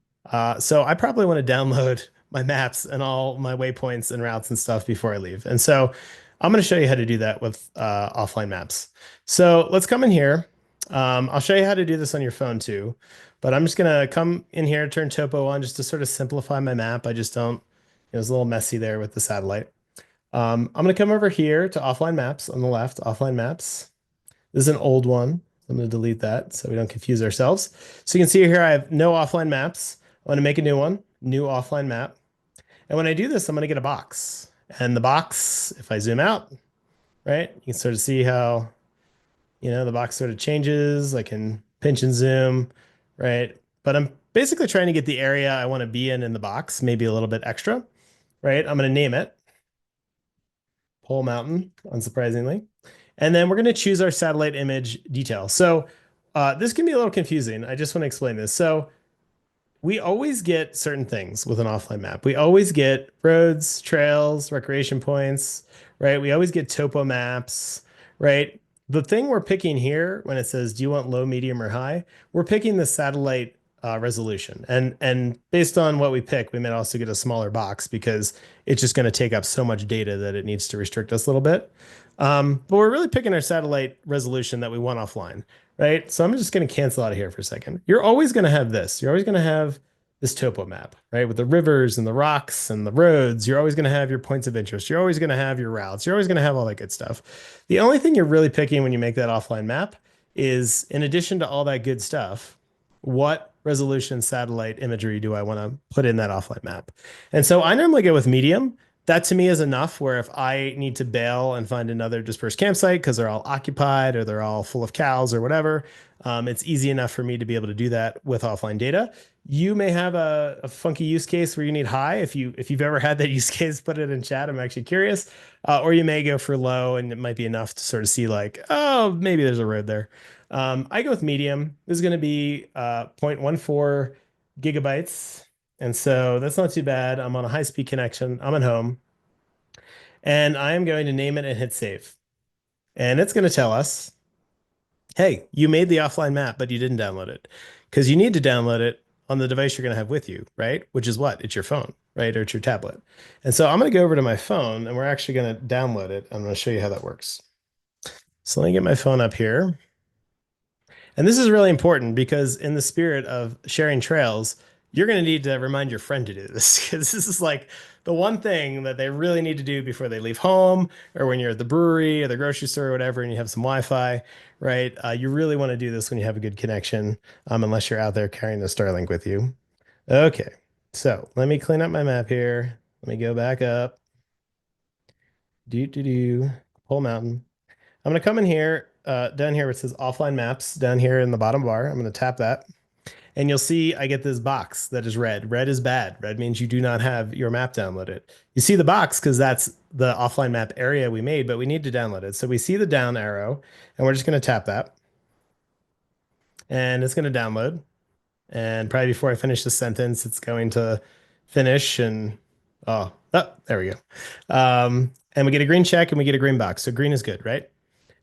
So I probably want to download my maps and all my waypoints and routes and stuff before I leave. And so I'm going to show you how to do that with offline maps. So let's come in here. I'll show you how to do this on your phone too, but I'm just going to come in here, turn topo on just to sort of simplify my map. I just don't, it was a little messy there with the satellite. I'm going to come over here to offline maps on the left, offline maps. This is an old one. I'm going to delete that so we don't confuse ourselves. So you can see here I have no offline maps. I want to make a new one, new offline map. And when I do this, I'm going to get a box. And the box, if I zoom out, right, you can sort of see how, the box sort of changes. I can pinch and zoom, right? But I'm basically trying to get the area I want to be in the box, maybe a little bit extra, right? I'm going to name it Pole Mountain, unsurprisingly. And then we're going to choose our satellite image detail. So This can be a little confusing. I just want to explain this. So we always get certain things with an offline map. We always get roads, trails, recreation points, right? We always get topo maps, right? The thing we're picking here when it says, do you want low, medium, or high? We're picking the satellite resolution. And based on what we pick, we might also get a smaller box because it's just going to take up so much data that it needs to restrict us a little bit. But we're really picking our satellite resolution that we want offline, right? So I'm just going to cancel out of here for a second. You're always going to have this. You're always going to have this topo map, right? With the rivers and the rocks and the roads. You're always going to have your points of interest. You're always going to have your routes. You're always going to have all that good stuff. The only thing you're really picking when you make that offline map is, in addition to all that good stuff, what resolution satellite imagery do I want to put in that offline map? And so I normally go with medium. That to me is enough where if I need to bail and find another dispersed campsite because they're all occupied or they're all full of cows or whatever, it's easy enough for me to be able to do that with offline data. You may have a funky use case where you need high. If you've ever had that use case, put it in chat. I'm actually curious. Or you may go for low, and it might be enough to sort of see like, oh, maybe there's a road there. I go with medium. This is going to be 0.14 gigabytes. And so that's not too bad. I'm on a high-speed connection. I'm at home. And I am going to name it and hit save. And it's going to tell us, hey, you made the offline map, but you didn't download it. Because you need to download it on the device you're going to have with you, right? Which is what? It's your phone, right? Or it's your tablet. And so I'm going to go over to my phone and we're actually going to download it. I'm going to show you how that works. So let me get my phone up here. And this is really important because in the spirit of sharing trails, you're going to need to remind your friend to do this because this is like the one thing that they really need to do before they leave home or when you're at the brewery or the grocery store or whatever and you have some Wi-Fi, right? You really want to do this when you have a good connection, unless you're out there carrying the Starlink with you. Okay, so let me clean up my map here. Let me go back up. Pole Mountain. I'm going to come in here, down here where it says offline maps, down here in the bottom bar. I'm going to tap that. And you'll see I get this box that is red. Red is bad. Red means you do not have your map downloaded. You see the box because that's the offline map area we made, but we need to download it. So we see the down arrow, and we're just going to tap that. And it's going to download. And probably before I finish the sentence, it's going to finish. And there we go. And we get a green check and we get a green box. So green is good, right?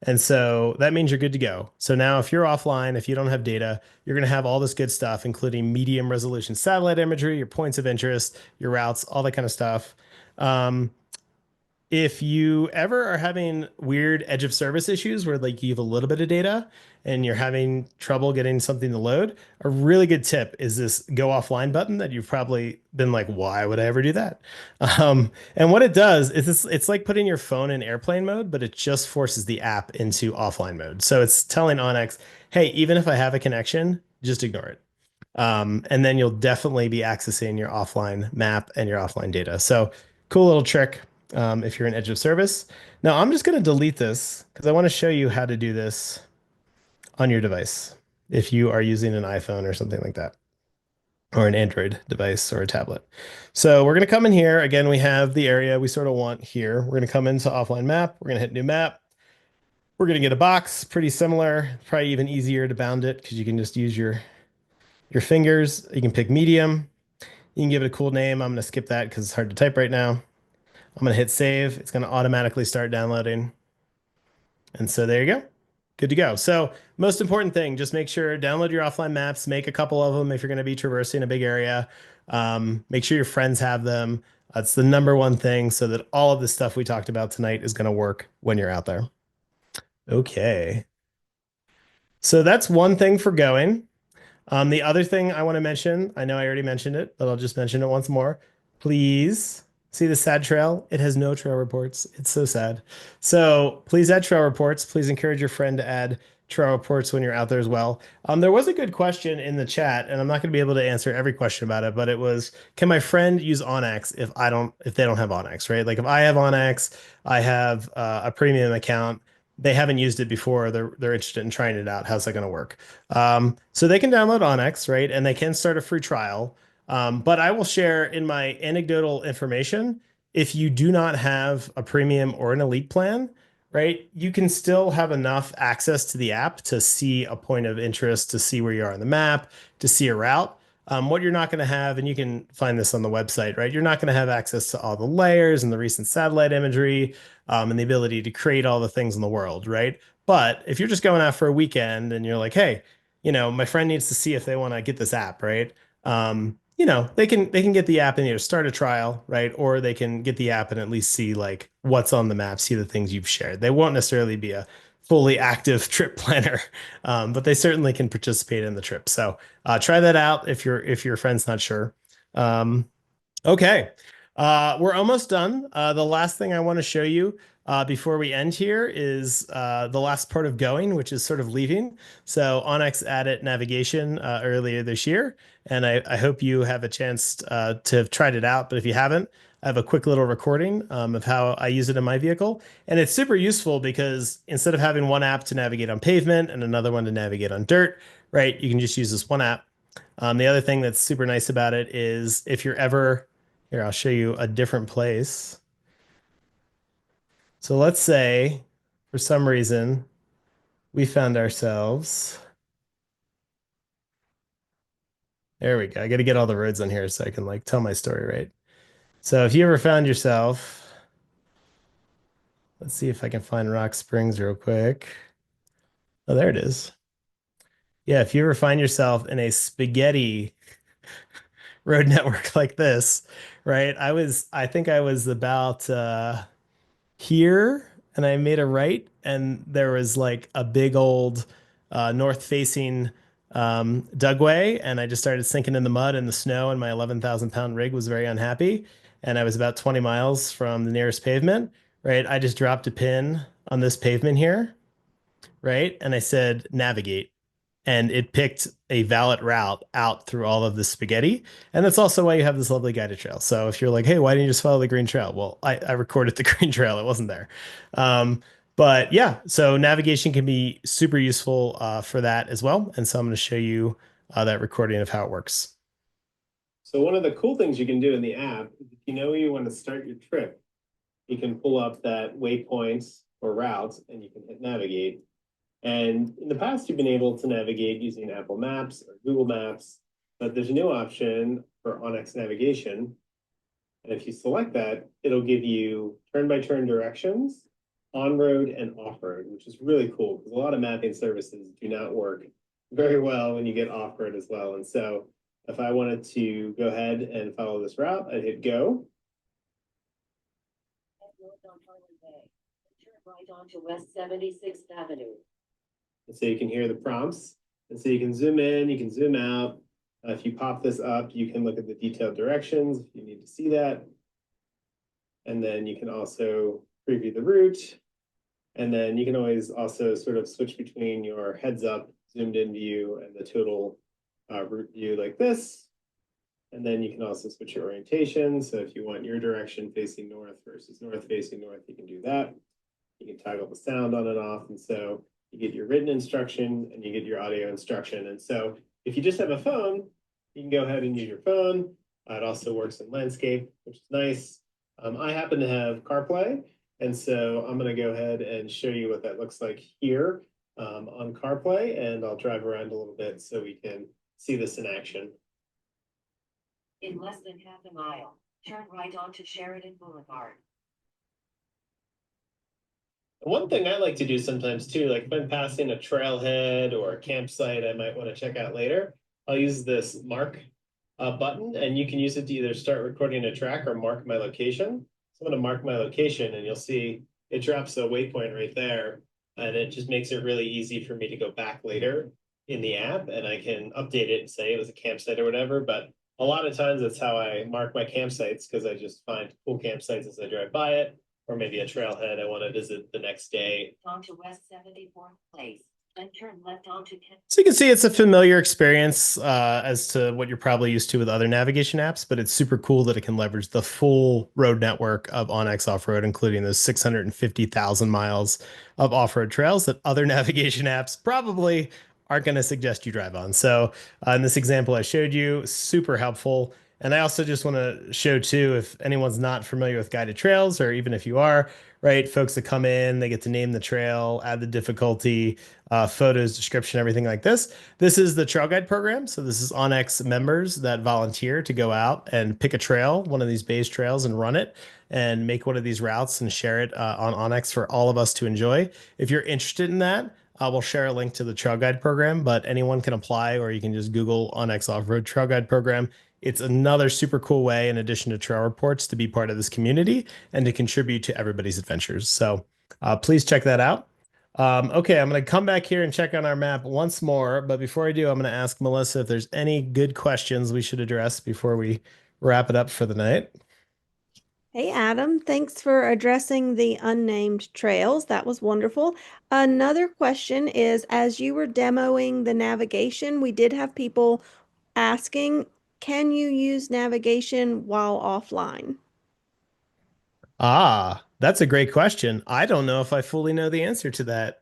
And so that means you're good to go. So now if you're offline, if you don't have data, you're going to have all this good stuff, including medium resolution satellite imagery, your points of interest, your routes, all that kind of stuff. If you ever are having weird edge of service issues where like you have a little bit of data and you're having trouble getting something to load, a really good tip is this go offline button that you've probably been like, why would I ever do that? And what it does is it's like putting your phone in airplane mode, but it just forces the app into offline mode. So it's telling onX, hey, even if I have a connection, just ignore it. And then you'll definitely be accessing your offline map and your offline data. So cool little trick if you're in edge of service. Now I'm just going to delete this because I want to show you how to do this on your device if you are using an iPhone or something like that, or an Android device or a tablet. So we're going to come in here. Again, we have the area we sort of want here. We're going to come into offline map. We're going to hit new map. We're going to get a box, pretty similar, probably even easier to bound it because you can just use your fingers. You can pick medium. You can give it a cool name. I'm going to skip that because it's hard to type right now. I'm going to hit save. It's going to automatically start downloading. And so there you go. Good to go. So most important thing, just make sure download your offline maps, make a couple of them if you're going to be traversing a big area. Make sure your friends have them. That's the number one thing so that all of the stuff we talked about tonight is going to work when you're out there. Okay. So that's one thing for going. The other thing I want to mention, I know I already mentioned it, but I'll just mention it once more. Please see the sad trail. It has no trail reports. It's so sad. So please add trail reports. Please encourage your friend to add trail reports when you're out there as well. There was a good question in the chat, and I'm not going to be able to answer every question about it, but it was, can my friend use onX if they don't have onX, right? Like if I have onX, I have a premium account. They haven't used it before. They're interested in trying it out. How's that going to work? So they can download onX, right? And they can start a free trial. But I will share in my anecdotal information, if you do not have a premium or an elite plan, right? You can still have enough access to the app to see a point of interest, to see where you are on the map, to see a route. What you're not going to have, and you can find this on the website, right? You're not going to have access to all the layers and the recent satellite imagery, and the ability to create all the things in the world, right? But if you're just going out for a weekend and you're like, hey, my friend needs to see if they want to get this app, right? They can get the app and either start a trial, right? Or they can get the app and at least see like what's on the map, see the things you've shared. They won't necessarily be a fully active trip planner, but they certainly can participate in the trip. So try that out if your friend's not sure. Um, Okay. We're almost done. The last thing I want to show you before we end here is the last part of going, which is sort of leaving. So onX added navigation earlier this year, and I hope you have a chance to have tried it out. But if you haven't, I have a quick little recording of how I use it in my vehicle. And it's super useful because instead of having one app to navigate on pavement and another one to navigate on dirt, right, you can just use this one app. The other thing that's super nice about it is if you're ever here, I'll show you a different place. So let's say for some reason we found ourselves. There we go. I got to get all the roads on here so I can like tell my story right. So if you ever found yourself, let's see if I can find Rock Springs real quick. Oh, there it is. Yeah, if you ever find yourself in a spaghetti road network like this, right? I think I was about here and I made a right, and there was like a big old north facing dugway, and I just started sinking in the mud and the snow, and my 11,000 pound rig was very unhappy. And I was about 20 miles from the nearest pavement, right? I just dropped a pin on this pavement here, right? And I said, navigate, and it picked a valid route out through all of the spaghetti. And that's also why you have this lovely guided trail. So if you're like, hey, why didn't you just follow the green trail? Well, I recorded the green trail. It wasn't there. Um, but yeah, so navigation can be super useful for that as well. And so I'm going to show you that recording of how it works. So one of the cool things you can do in the app is if you know you want to start your trip, you can pull up that waypoints or routes and you can hit navigate. And in the past, you've been able to navigate using Apple Maps or Google Maps, but there's a new option for onX navigation. And if you select that, it'll give you turn-by-turn directions on road and off road, which is really cool because a lot of mapping services do not work very well when you get off road as well. And so if I wanted to go ahead and follow this route, I'd hit go. Turn right onto West 76th Avenue. And so you can hear the prompts. And so you can zoom in, you can zoom out. If you pop this up, you can look at the detailed directions if you need to see that. And then you can also preview the route. And then you can always also sort of switch between your heads up, zoomed in view and the total route view like this. And then you can also switch your orientation. So if you want your direction facing north versus north facing north, you can do that. You can toggle the sound on and off. And so you get your written instruction and you get your audio instruction. And so if you just have a phone, you can go ahead and use your phone. It also works in landscape, which is nice. I happen to have CarPlay, and so I'm going to go ahead and show you what that looks like here on CarPlay, and I'll drive around a little bit so we can see this in action. In less than half a mile, turn right onto Sheridan Boulevard. One thing I like to do sometimes too, like if I'm passing a trailhead or a campsite I might want to check out later, I'll use this mark button, and you can use it to either start recording a track or mark my location. So I'm going to mark my location, and you'll see it drops a waypoint right there, and it just makes it really easy for me to go back later in the app, and I can update it and say it was a campsite or whatever. But a lot of times that's how I mark my campsites, because I just find cool campsites as I drive by it, or maybe a trailhead I want to visit the next day. Onto West 74th Place. And turn left onto so you can see it's a familiar experience as to what you're probably used to with other navigation apps, but it's super cool that it can leverage the full road network of onX Offroad, including those 650,000 miles of off-road trails that other navigation apps probably aren't going to suggest you drive on. So in this example I showed you, super helpful. And I also just want to show too, if anyone's not familiar with guided trails, or even if you are, right, folks that come in, they get to name the trail, add the difficulty, photos, description, everything like this. This is the trail guide program. So this is onX members that volunteer to go out and pick a trail, one of these base trails, and run it and make one of these routes and share it on onX for all of us to enjoy. If you're interested in that, we'll share a link to the trail guide program, but anyone can apply, or you can just Google onX Offroad Trail Guide Program. It's another super cool way, in addition to trail reports, to be part of this community and to contribute to everybody's adventures. So please check that out. Okay, I'm going to come back here and check on our map once more. But before I do, I'm going to ask Melissa if there's any good questions we should address before we wrap it up for the night. Hey, Adam, thanks for addressing the unnamed trails. That was wonderful. Another question is, as you were demoing the navigation, we did have people asking, can you use navigation while offline? That's a great question. I don't know if I fully know the answer to that.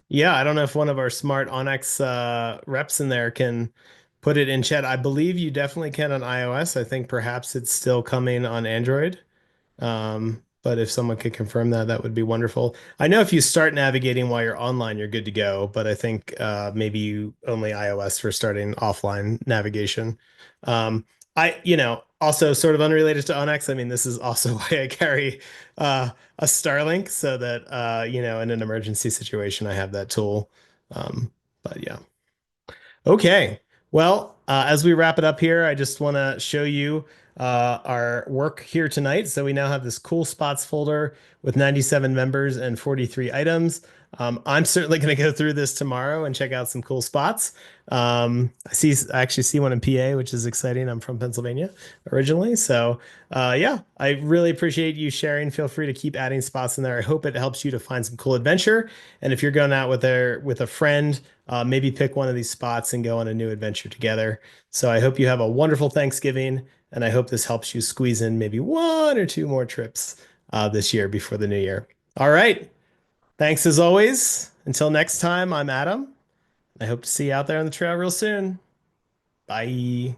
Yeah, I don't know if one of our smart onX reps in there can put it in chat. I believe you definitely can on iOS. I think perhaps it's still coming on Android. But if someone could confirm that, that would be wonderful. I know if you start navigating while you're online, you're good to go, but I think maybe you only iOS for starting offline navigation. Also sort of unrelated to onX, I mean, this is also why I carry a Starlink so that, in an emergency situation, I have that tool. But yeah. Okay. Well, as we wrap it up here, I just want to show you our work here tonight. So we now have this cool spots folder with 97 members and 43 items. I'm certainly going to go through this tomorrow and check out some cool spots. I actually see one in PA, which is exciting. I'm from Pennsylvania originally. So yeah, I really appreciate you sharing. Feel free to keep adding spots in there. I hope it helps you to find some cool adventure. And if you're going out with a friend, maybe pick one of these spots and go on a new adventure together. So I hope you have a wonderful Thanksgiving, and I hope this helps you squeeze in maybe one or two more trips this year before the new year. All right. Thanks as always. Until next time, I'm Adam. I hope to see you out there on the trail real soon. Bye.